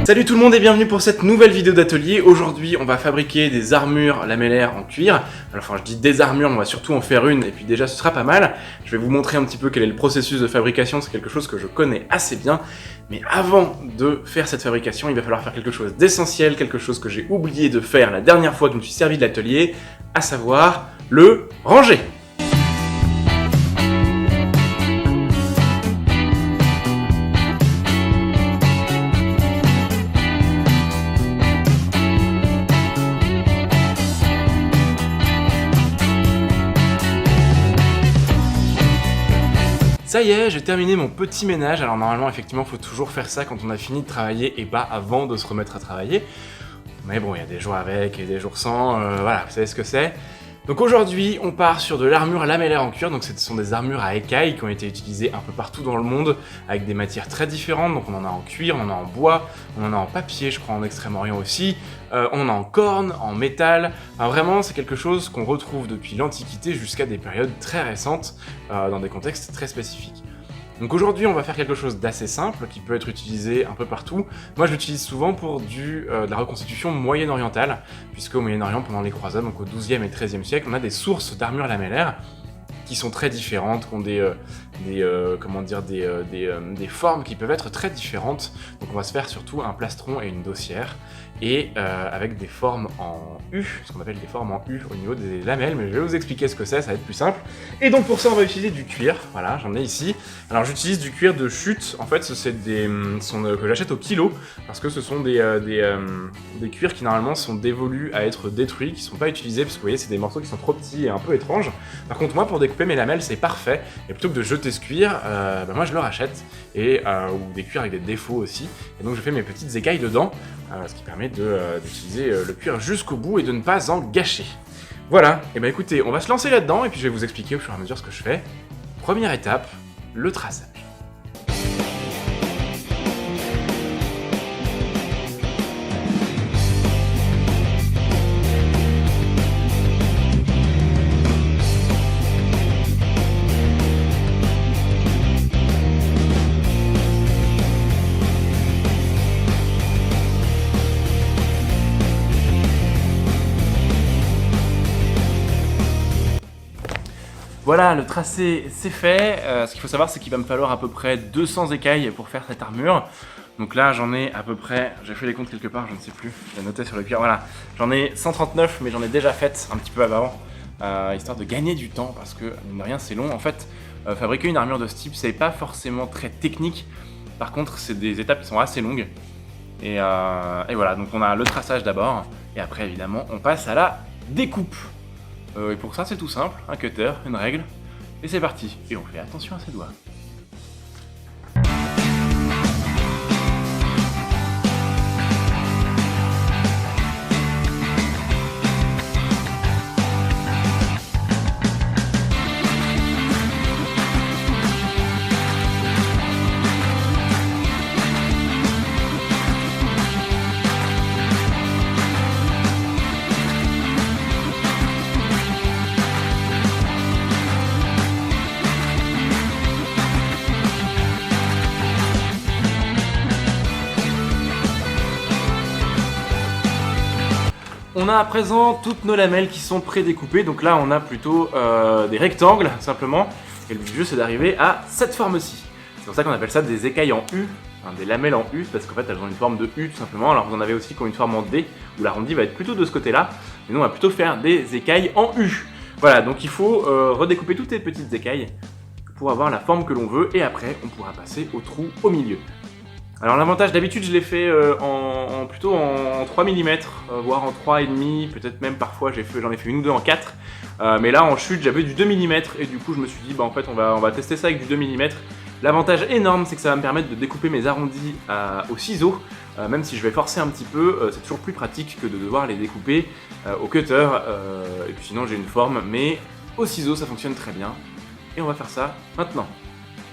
Salut tout le monde et bienvenue pour cette nouvelle vidéo d'atelier. Aujourd'hui on va fabriquer des armures lamellaires en cuir. Alors enfin je dis des armures, on va surtout en faire une et puis déjà ce sera pas mal. Je vais vous montrer un petit peu quel est le processus de fabrication, c'est quelque chose que je connais assez bien. Mais avant de faire cette fabrication, il va falloir faire quelque chose d'essentiel, quelque chose que j'ai oublié de faire la dernière fois que je me suis servi de l'atelier, à savoir le ranger. Ça y est, j'ai terminé mon petit ménage. Alors normalement, effectivement, il faut toujours faire ça quand on a fini de travailler et pas avant de se remettre à travailler. Mais bon, il y a des jours avec et des jours sans, voilà, vous savez ce que c'est. Donc aujourd'hui, on part sur de l'armure lamellaire en cuir. Donc ce sont des armures à écailles qui ont été utilisées un peu partout dans le monde avec des matières très différentes. Donc on en a en cuir, on en a en bois, on en a en papier, je crois en Extrême-Orient aussi. On en a en corne, en métal. Enfin, vraiment, c'est quelque chose qu'on retrouve depuis l'Antiquité jusqu'à des périodes très récentes dans des contextes très spécifiques. Donc aujourd'hui, on va faire quelque chose d'assez simple qui peut être utilisé un peu partout. Moi, je l'utilise souvent pour de la reconstitution moyen-orientale, puisque au Moyen-Orient, pendant les croisades, donc au XIIe et XIIIe siècle, on a des sources d'armures lamellaires qui sont très différentes, qui ont des formes qui peuvent être très différentes. Donc on va se faire surtout un plastron et une dossière, et avec des formes en U, ce qu'on appelle des formes en U au niveau des lamelles, mais je vais vous expliquer ce que c'est, ça va être plus simple. Et donc pour ça on va utiliser du cuir, voilà, j'en ai ici. Alors j'utilise du cuir de chute, en fait c'est que j'achète au kilo, parce que ce sont des cuirs qui normalement sont dévolus à être détruits, qui ne sont pas utilisés, parce que vous voyez c'est des morceaux qui sont trop petits et un peu étranges. Par contre moi pour découper mes lamelles c'est parfait, et plutôt que de jeter ce cuir, moi je le rachète, ou des cuirs avec des défauts aussi, et donc je fais mes petites écailles dedans, ce qui permet d'utiliser le cuir jusqu'au bout et de ne pas en gâcher. Voilà, et ben écoutez, on va se lancer là-dedans et puis je vais vous expliquer au fur et à mesure ce que je fais. Première étape, le traçage. Voilà, le tracé c'est fait. Ce qu'il faut savoir c'est qu'il va me falloir à peu près 200 écailles pour faire cette armure. Donc là j'en ai à peu près, j'ai fait les comptes quelque part, je ne sais plus, j'ai noté sur le cuir, voilà. J'en ai 139 mais j'en ai déjà fait un petit peu avant, histoire de gagner du temps parce que mine de rien c'est long. En fait, fabriquer une armure de ce type c'est pas forcément très technique, par contre c'est des étapes qui sont assez longues. Et voilà, donc on a le traçage d'abord et après évidemment on passe à la découpe. Et pour ça c'est tout simple, un cutter, une règle, et c'est parti. Et on fait attention à ses doigts. On a à présent toutes nos lamelles qui sont pré-découpées, donc là on a plutôt des rectangles simplement, et le but du jeu c'est d'arriver à cette forme-ci. C'est pour ça qu'on appelle ça des écailles en U, hein, des lamelles en U, parce qu'en fait elles ont une forme de U tout simplement. Alors vous en avez aussi qui ont une forme en D, où l'arrondi va être plutôt de ce côté-là, mais nous on va plutôt faire des écailles en U. Voilà, donc il faut redécouper toutes ces petites écailles pour avoir la forme que l'on veut, et après on pourra passer au trou au milieu. Alors l'avantage, d'habitude je l'ai fait plutôt en 3 mm, voire en 3,5, peut-être même parfois j'en ai fait une ou deux en 4. Mais là en chute j'avais du 2 mm et du coup je me suis dit bah en fait on va tester ça avec du 2 mm. L'avantage énorme c'est que ça va me permettre de découper mes arrondis au ciseau, même si je vais forcer un petit peu, c'est toujours plus pratique que de devoir les découper au cutter, et puis sinon j'ai une forme, mais au ciseau ça fonctionne très bien. Et on va faire ça maintenant.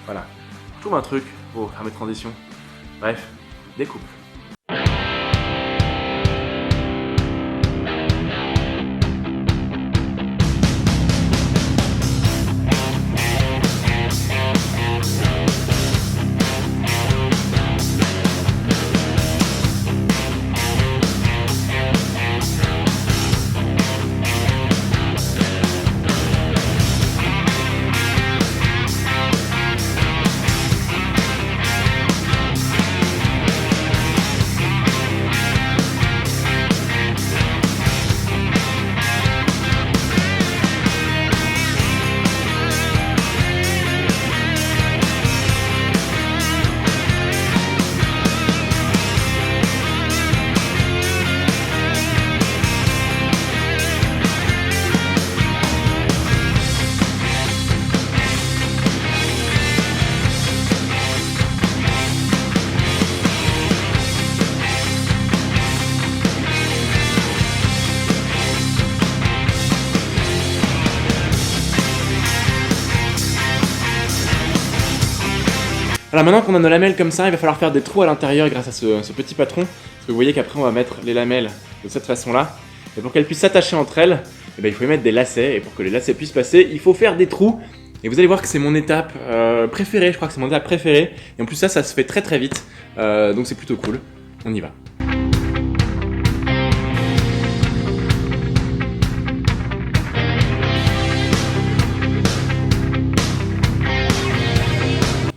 Voilà, je trouve un truc pour faire mes transitions. Bref, découpe. Voilà, maintenant qu'on a nos lamelles comme ça, il va falloir faire des trous à l'intérieur grâce à ce petit patron. Parce que vous voyez qu'après on va mettre les lamelles de cette façon-là. Et pour qu'elles puissent s'attacher entre elles, eh ben, il faut y mettre des lacets. Et pour que les lacets puissent passer, il faut faire des trous. Et vous allez voir que c'est mon étape préférée, je crois que c'est mon étape préférée. Et en plus ça se fait très vite. Donc c'est plutôt cool. On y va.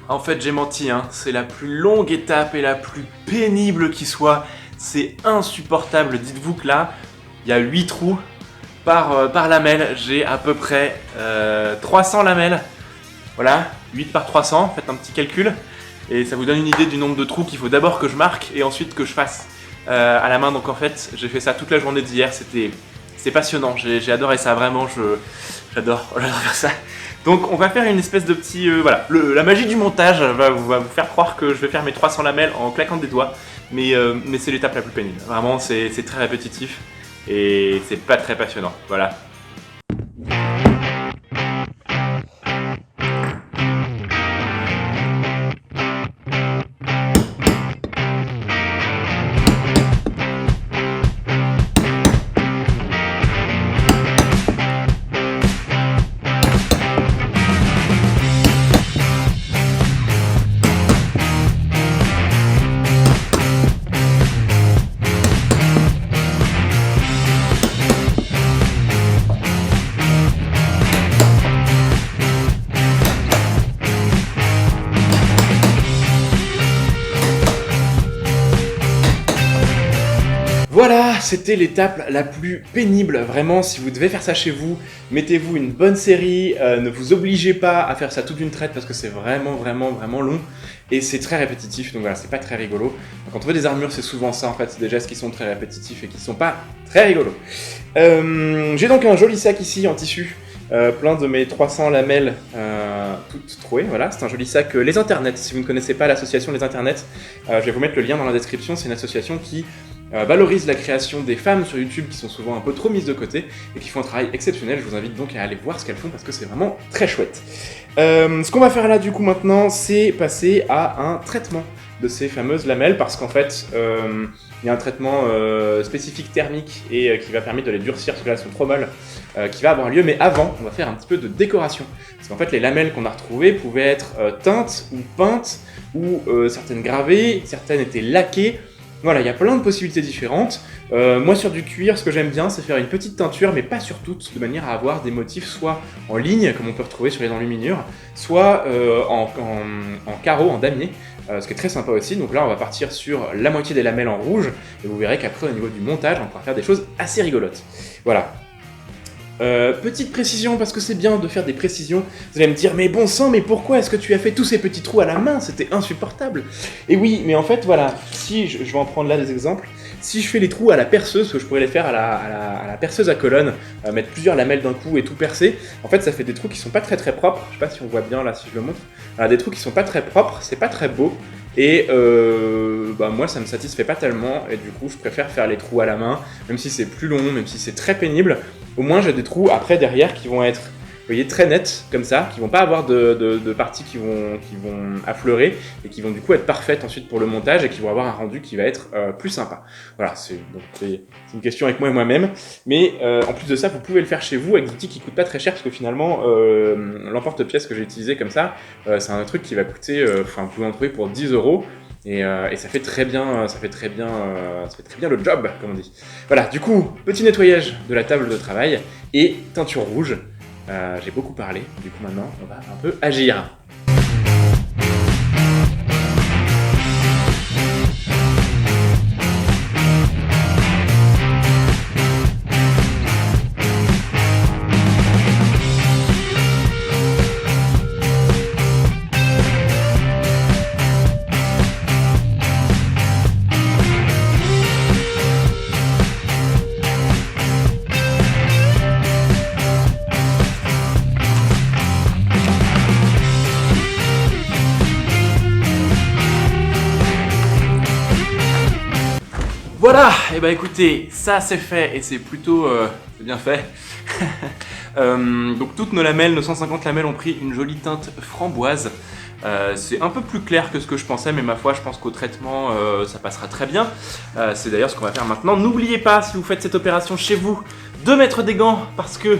En fait, j'ai menti, hein. C'est la plus longue étape et la plus pénible qui soit. C'est insupportable. Dites-vous que là, il y a 8 trous par lamelle. J'ai à peu près 300 lamelles. Voilà, 8 par 300, faites un petit calcul. Et ça vous donne une idée du nombre de trous qu'il faut d'abord que je marque et ensuite que je fasse à la main. Donc en fait, j'ai fait ça toute la journée d'hier. C'était passionnant. J'ai adoré ça, vraiment. J'adore faire ça. Donc on va faire une espèce de petit... voilà, la magie du montage va vous faire croire que je vais faire mes 300 lamelles en claquant des doigts. Mais c'est l'étape la plus pénible. Vraiment, c'est très répétitif. Et c'est pas très passionnant. Voilà. Voilà, c'était l'étape la plus pénible, vraiment. Si vous devez faire ça chez vous, mettez-vous une bonne série, ne vous obligez pas à faire ça toute d'une traite parce que c'est vraiment long et c'est très répétitif, donc voilà, c'est pas très rigolo. Quand on veut des armures, c'est souvent ça en fait, c'est des gestes qui sont très répétitifs et qui sont pas très rigolos. J'ai donc un joli sac ici en tissu, plein de mes 300 lamelles toutes trouées, voilà, c'est un joli sac Les Internets. Si vous ne connaissez pas l'association Les Internets, je vais vous mettre le lien dans la description. C'est une association qui valorise la création des femmes sur YouTube qui sont souvent un peu trop mises de côté et qui font un travail exceptionnel. Je vous invite donc à aller voir ce qu'elles font parce que c'est vraiment très chouette. Ce qu'on va faire là du coup maintenant, c'est passer à un traitement de ces fameuses lamelles parce qu'en fait il y a un traitement spécifique thermique et qui va permettre de les durcir parce que là elles sont trop molles, qui va avoir lieu. Mais avant, on va faire un petit peu de décoration parce qu'en fait les lamelles qu'on a retrouvées pouvaient être teintes ou peintes ou certaines gravées, certaines étaient laquées. Voilà, il y a plein de possibilités différentes. Moi sur du cuir, ce que j'aime bien, c'est faire une petite teinture, mais pas sur toutes, de manière à avoir des motifs soit en ligne, comme on peut retrouver sur les enluminures, soit en carreaux, en damier, ce qui est très sympa aussi. Donc là, on va partir sur la moitié des lamelles en rouge, et vous verrez qu'après, au niveau du montage, on pourra faire des choses assez rigolotes. Voilà. Petite précision, parce que c'est bien de faire des précisions. Vous allez me dire, mais bon sang, mais pourquoi est-ce que tu as fait tous ces petits trous à la main? C'était insupportable. Et oui, mais en fait, voilà, si je vais en prendre là des exemples. Si je fais les trous à la perceuse, que je pourrais les faire à la perceuse à colonne, mettre plusieurs lamelles d'un coup et tout percer, en fait, ça fait des trous qui sont pas très propres. Je sais pas si on voit bien là, si je le montre. Voilà, des trous qui sont pas très propres, c'est pas très beau. Et moi ça me satisfait pas tellement et du coup je préfère faire les trous à la main, même si c'est plus long, même si c'est très pénible. Au moins j'ai des trous après derrière qui vont être, vous voyez, très nets comme ça, qui vont pas avoir de parties qui vont affleurer et qui vont du coup être parfaites ensuite pour le montage et qui vont avoir un rendu qui va être plus sympa. Voilà, c'est une question avec moi et moi-même. Mais en plus de ça, vous pouvez le faire chez vous avec des outils qui coûtent pas très cher parce que finalement l'emporte-pièce que j'ai utilisé comme ça, c'est un truc qui va coûter, vous pouvez en trouver pour 10 €. Et ça fait très bien le job, comme on dit. Voilà, du coup, petit nettoyage de la table de travail et teinture rouge. J'ai beaucoup parlé, du coup maintenant on va un peu agir. Voilà, et bah écoutez, ça c'est fait et c'est plutôt c'est bien fait. Donc toutes nos lamelles, nos 150 lamelles ont pris une jolie teinte framboise. C'est un peu plus clair que ce que je pensais, mais ma foi, je pense qu'au traitement, ça passera très bien. C'est d'ailleurs ce qu'on va faire maintenant. N'oubliez pas, si vous faites cette opération chez vous, de mettre des gants, parce que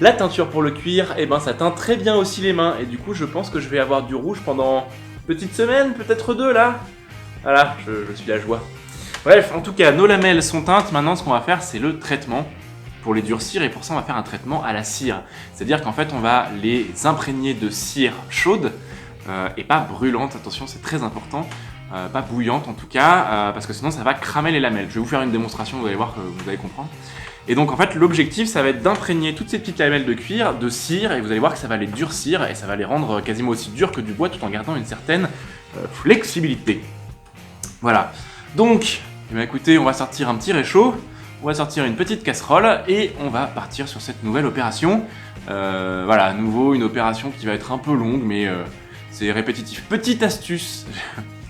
la teinture pour le cuir, eh ben, ça teint très bien aussi les mains. Et du coup, je pense que je vais avoir du rouge pendant une petite semaine, peut-être 2 là. Voilà, je suis la joie. Bref, en tout cas, nos lamelles sont teintes. Maintenant, ce qu'on va faire, c'est le traitement pour les durcir. Et pour ça, on va faire un traitement à la cire. C'est-à-dire qu'en fait, on va les imprégner de cire chaude et pas brûlante. Attention, c'est très important. Pas bouillante en tout cas, parce que sinon, ça va cramer les lamelles. Je vais vous faire une démonstration, vous allez voir que vous allez comprendre. Et donc en fait l'objectif ça va être d'imprégner toutes ces petites lamelles de cuir, de cire, et vous allez voir que ça va les durcir et ça va les rendre quasiment aussi durs que du bois tout en gardant une certaine flexibilité. Voilà, donc eh bien, écoutez, on va sortir un petit réchaud, on va sortir une petite casserole et on va partir sur cette nouvelle opération. Voilà, à nouveau une opération qui va être un peu longue mais c'est répétitif. Petite astuce,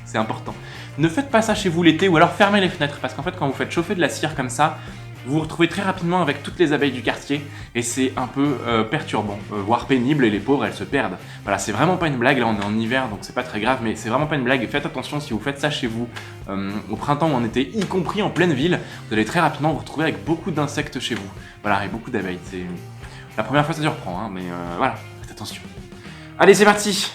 c'est important, ne faites pas ça chez vous l'été ou alors fermez les fenêtres parce qu'en fait quand vous faites chauffer de la cire comme ça, vous vous retrouvez très rapidement avec toutes les abeilles du quartier et c'est un peu perturbant, voire pénible et les pauvres elles se perdent. Voilà, c'est vraiment pas une blague, là on est en hiver donc c'est pas très grave mais c'est vraiment pas une blague. Faites attention si vous faites ça chez vous au printemps ou en été, y compris en pleine ville, vous allez très rapidement vous retrouver avec beaucoup d'insectes chez vous. Voilà, et beaucoup d'abeilles. C'est la première fois ça surprend, hein, mais voilà, faites attention. Allez, c'est parti!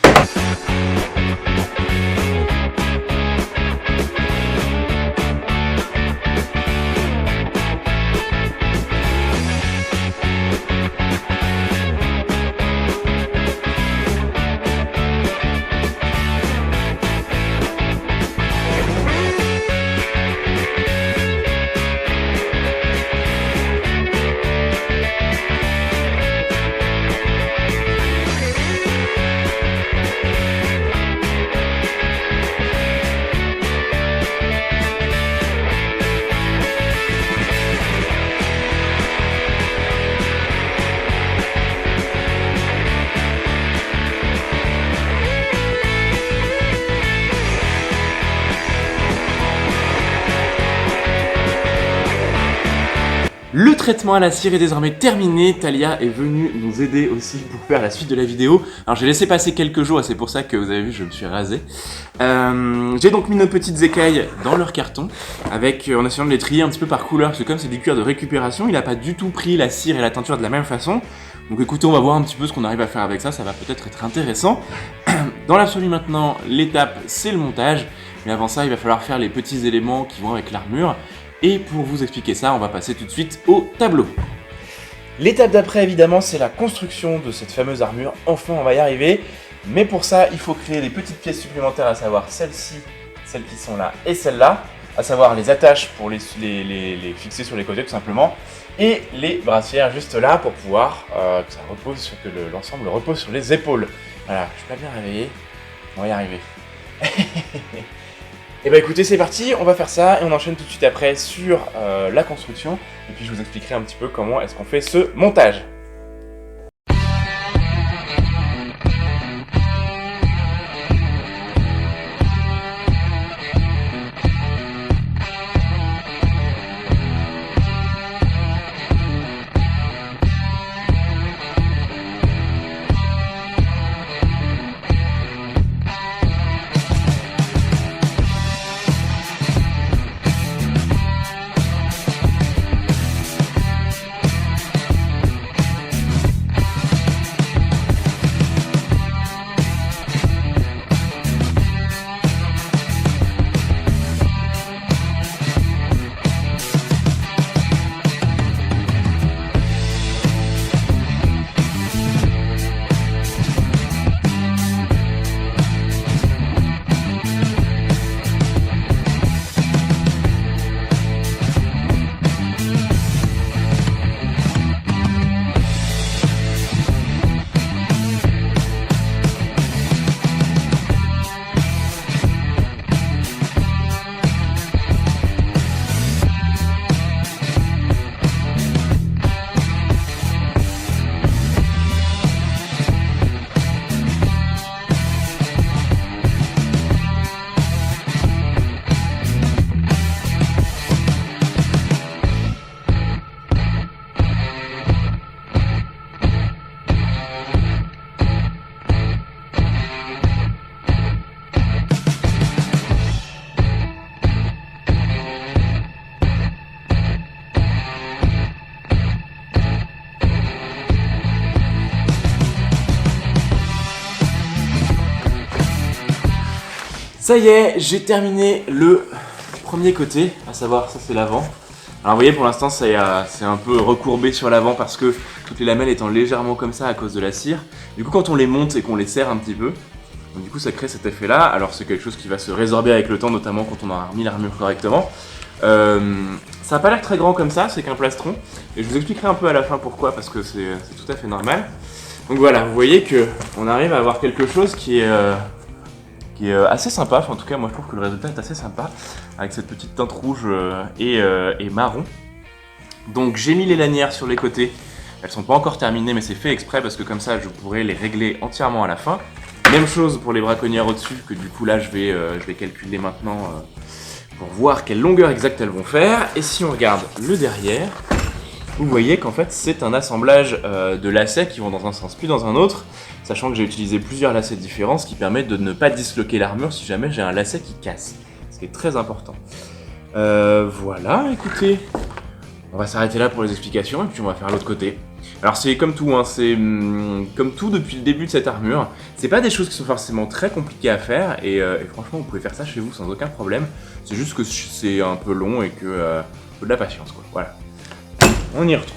Le traitement à la cire est désormais terminé, Talia est venue nous aider aussi pour faire la suite de la vidéo. Alors j'ai laissé passer quelques jours et c'est pour ça que vous avez vu je me suis rasé. J'ai donc mis nos petites écailles dans leur carton, avec, en essayant de les trier un petit peu par couleur, parce que comme c'est du cuir de récupération, il n'a pas du tout pris la cire et la teinture de la même façon. Donc écoutez, on va voir un petit peu ce qu'on arrive à faire avec ça, ça va peut-être être intéressant. Dans l'absolu maintenant, l'étape c'est le montage, mais avant ça il va falloir faire les petits éléments qui vont avec l'armure. Et pour vous expliquer ça, on va passer tout de suite au tableau. L'étape d'après, évidemment, c'est la construction de cette fameuse armure. Enfin, on va y arriver. Mais pour ça, il faut créer des petites pièces supplémentaires, à savoir celles-ci, celles qui sont là et celles-là. À savoir les attaches pour les fixer sur les côtés, tout simplement. Et les brassières juste là pour pouvoir que ça repose que l'ensemble repose sur les épaules. Voilà, je suis pas bien réveillé. On va y arriver. Et bah écoutez, c'est parti, on va faire ça et on enchaîne tout de suite après sur la construction. Et puis je vous expliquerai un petit peu comment est-ce qu'on fait ce montage. Ça y est, j'ai terminé le premier côté, à savoir ça c'est l'avant. Alors vous voyez pour l'instant c'est un peu recourbé sur l'avant parce que toutes les lamelles étant légèrement comme ça à cause de la cire. Du coup quand on les monte et qu'on les serre un petit peu, donc du coup ça crée cet effet là. Alors c'est quelque chose qui va se résorber avec le temps, notamment quand on aura remis l'armure correctement. Ça n'a pas l'air très grand comme ça, c'est qu'un plastron. Et je vous expliquerai un peu à la fin pourquoi, parce que c'est tout à fait normal. Donc voilà, vous voyez qu'on arrive à avoir quelque chose qui est assez sympa. Enfin, en tout cas, moi je trouve que le résultat est assez sympa, avec cette petite teinte rouge et marron. Donc j'ai mis les lanières sur les côtés. Elles sont pas encore terminées, mais c'est fait exprès parce que comme ça je pourrais les régler entièrement à la fin. Même chose pour les braconnières au-dessus, que du coup là je vais calculer maintenant pour voir quelle longueur exacte elles vont faire. Et si on regarde le derrière, vous voyez qu'en fait c'est un assemblage de lacets qui vont dans un sens puis dans un autre, sachant que j'ai utilisé plusieurs lacets différents, ce qui permet de ne pas disloquer l'armure si jamais j'ai un lacet qui casse, ce qui est très important. Voilà, écoutez, on va s'arrêter là pour les explications et puis on va faire l'autre côté. Alors c'est comme tout, hein, c'est comme tout depuis le début de cette armure. C'est pas des choses qui sont forcément très compliquées à faire et franchement vous pouvez faire ça chez vous sans aucun problème. C'est juste que c'est un peu long et que faut de la patience quoi. Voilà. On y retrouve.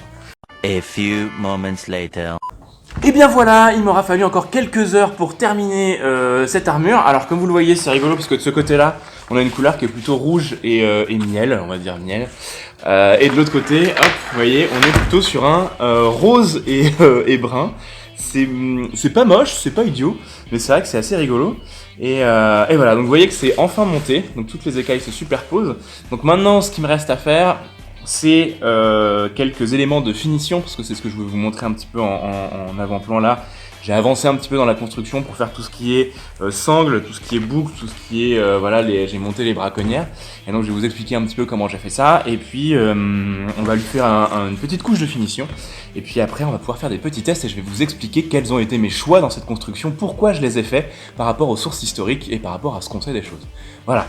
A few moments later. Et bien voilà, il m'aura fallu encore quelques heures pour terminer cette armure. Alors comme vous le voyez, c'est rigolo parce que de ce côté-là, on a une couleur qui est plutôt rouge et miel, on va dire miel. Et de l'autre côté, hop, vous voyez, on est plutôt sur un rose et brun. C'est pas moche, c'est pas idiot, mais c'est vrai que c'est assez rigolo. Et voilà, donc vous voyez que c'est enfin monté, donc toutes les écailles se superposent. Donc maintenant, ce qui me reste à faire, c'est quelques éléments de finition, parce que c'est ce que je vais vous montrer un petit peu en avant-plan là. J'ai avancé un petit peu dans la construction pour faire tout ce qui est sangle, tout ce qui est boucle, tout ce qui est j'ai monté les braconnières. Et donc je vais vous expliquer un petit peu comment j'ai fait ça. Et puis on va lui faire une petite couche de finition. Et puis après on va pouvoir faire des petits tests et je vais vous expliquer quels ont été mes choix dans cette construction, pourquoi je les ai faits par rapport aux sources historiques et par rapport à ce qu'on sait des choses. Voilà.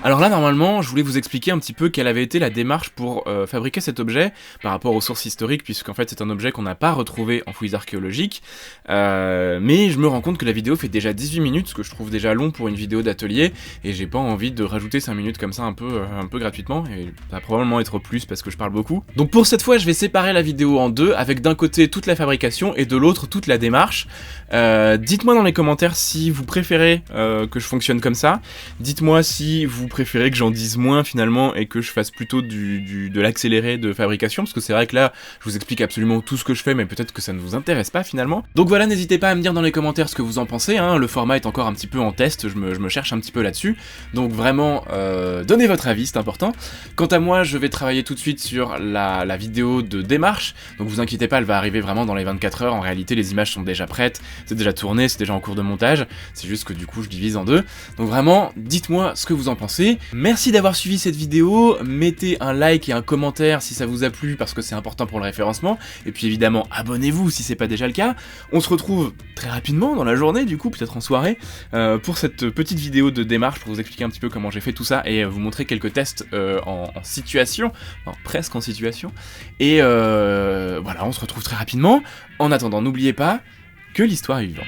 Alors là, normalement, je voulais vous expliquer un petit peu quelle avait été la démarche pour fabriquer cet objet par rapport aux sources historiques, puisqu'en fait c'est un objet qu'on n'a pas retrouvé en fouilles archéologiques, mais je me rends compte que la vidéo fait déjà 18 minutes, ce que je trouve déjà long pour une vidéo d'atelier, et j'ai pas envie de rajouter 5 minutes comme ça un peu gratuitement, et ça va probablement être plus parce que je parle beaucoup. Donc pour cette fois, je vais séparer la vidéo en deux, avec d'un côté toute la fabrication et de l'autre toute la démarche. Dites-moi dans les commentaires si vous préférez que je fonctionne comme ça, dites-moi si vous préférez que j'en dise moins finalement et que je fasse plutôt de l'accéléré de fabrication, parce que c'est vrai que là je vous explique absolument tout ce que je fais, mais peut-être que ça ne vous intéresse pas finalement. Donc voilà, n'hésitez pas à me dire dans les commentaires ce que vous en pensez, hein. Le format est encore un petit peu en test, je me cherche un petit peu là-dessus, donc vraiment donnez votre avis, c'est important. Quant à moi, je vais travailler tout de suite sur la vidéo de démarche, donc vous inquiétez pas, elle va arriver vraiment dans les 24 heures, en réalité les images sont déjà prêtes, c'est déjà tourné, c'est déjà en cours de montage, c'est juste que du coup je divise en deux, donc vraiment dites-moi ce que vous en pensez. Merci d'avoir suivi cette vidéo, mettez un like et un commentaire si ça vous a plu parce que c'est important pour le référencement, et puis évidemment abonnez-vous si c'est pas déjà le cas. On se retrouve très rapidement dans la journée, du coup peut-être en soirée, pour cette petite vidéo de démarche pour vous expliquer un petit peu comment j'ai fait tout ça et vous montrer quelques tests en situation, enfin, presque en situation, et voilà, on se retrouve très rapidement. En attendant, n'oubliez pas que l'histoire est vivante.